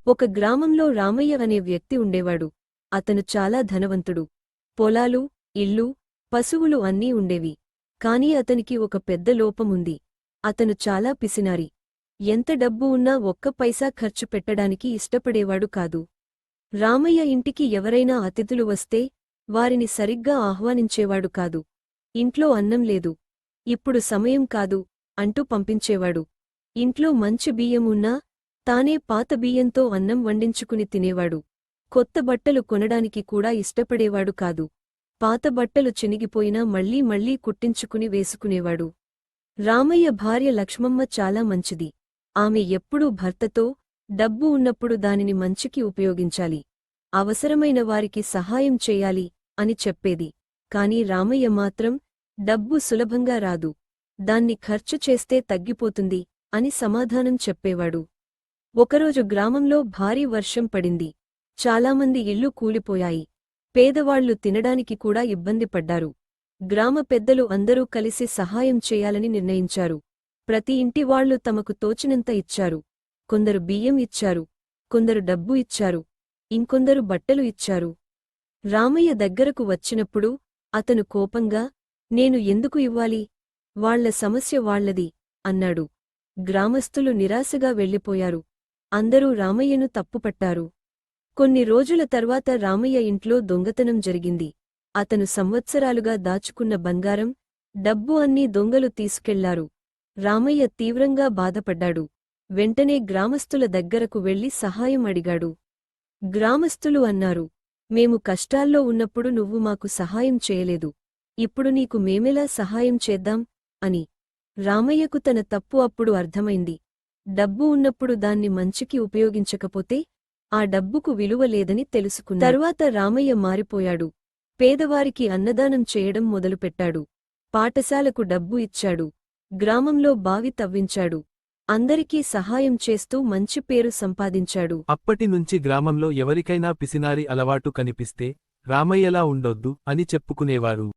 ఒక గ్రామంలో రామయ్య అనే వ్యక్తి ఉండేవాడు. అతను చాలా ధనవంతుడు. పొలాలు, ఇల్లు, పశువులు అన్నీ ఉండేవి. కాని అతనికి ఒక పెద్ద లోపముంది. అతను చాలా పిసినారి. ఎంత డబ్బు ఉన్నా ఒక్క పైసా ఖర్చు పెట్టడానికి ఇష్టపడేవాడు కాదు. రామయ్య ఇంటికి ఎవరైనా అతిథులు వస్తే వారిని సరిగ్గా ఆహ్వానించేవాడు కాదు. ఇంట్లో అన్నం లేదు, ఇప్పుడు సమయం కాదు అంటూ పంపించేవాడు. ఇంట్లో మంచి బియ్యం ఉన్నా తానే పాత బియ్యంతో అన్నం వండించుకుని తినేవాడు. కొత్త బట్టలు కొనడానికి కూడా ఇష్టపడేవాడు కాదు. పాత బట్టలు చినిగిపోయినా మళ్లీ మళ్లీ కుట్టించుకుని వేసుకునేవాడు. రామయ్య భార్య లక్ష్మమ్మ చాలా మంచిది. ఆమె ఎప్పుడూ భర్తతో డబ్బు ఉన్నప్పుడు దానిని మంచికి ఉపయోగించాలి, అవసరమైన వారికి సహాయం చేయాలి అని చెప్పేది. కాని రామయ్య మాత్రం డబ్బు సులభంగా రాదు, దాన్ని ఖర్చు చేస్తే తగ్గిపోతుంది అని సమాధానం చెప్పేవాడు. ఒకరోజు గ్రామంలో భారీ వర్షం పడింది. చాలామంది ఇళ్ళు కూలిపోయాయి. పేదవాళ్లు తినడానికి కూడా ఇబ్బంది పడ్డారు. గ్రామ పెద్దలు అందరూ కలిసి సహాయం చేయాలని నిర్ణయించారు. ప్రతి ఇంటివాళ్లు తమకు తోచినంత ఇచ్చారు. కొందరు బియ్యం ఇచ్చారు, కొందరు డబ్బు ఇచ్చారు, ఇంకొందరు బట్టలు ఇచ్చారు. రామయ్య దగ్గరకు వచ్చినప్పుడు అతను కోపంగా, నేను ఎందుకు ఇవ్వాలి? వాళ్ల సమస్య వాళ్లది అన్నాడు. గ్రామస్థులు నిరాశగా వెళ్ళిపోయారు. అందరూ రామయ్యను తప్పుపట్టారు. కొన్ని రోజుల తర్వాత రామయ్య ఇంట్లో దొంగతనం జరిగింది. అతను సంవత్సరాలుగా దాచుకున్న బంగారం, డబ్బు అన్నీ దొంగలు తీసుకెళ్లారు. రామయ్య తీవ్రంగా బాధపడ్డాడు. వెంటనే గ్రామస్థుల దగ్గరకు వెళ్లి సహాయం అడిగాడు. గ్రామస్థులు అన్నారు, మేము కష్టాల్లో ఉన్నప్పుడు నువ్వు మాకు సహాయం చేయలేదు, ఇప్పుడు నీకు మేమెలా సహాయం చేద్దాం అని. రామయ్యకు తన తప్పు అప్పుడు అర్థమైంది. డబ్బు ఉన్నప్పుడు దాన్ని మంచికి ఉపయోగించకపోతే ఆ డబ్బుకు విలువ లేదని తెలుసుకున్నాడు. తరువాత రామయ్య మారిపోయాడు. పేదవారికి అన్నదానం చేయడం మొదలుపెట్టాడు. పాఠశాలకు డబ్బు ఇచ్చాడు. గ్రామంలో బావి తవ్వించాడు. అందరికీ సహాయం చేస్తూ మంచి పేరు సంపాదించాడు. అప్పటినుంచి గ్రామంలో ఎవరికైనా పిసినారి అలవాటు కనిపిస్తే రామయ్యలా ఉండొద్దు అని చెప్పుకునేవారు.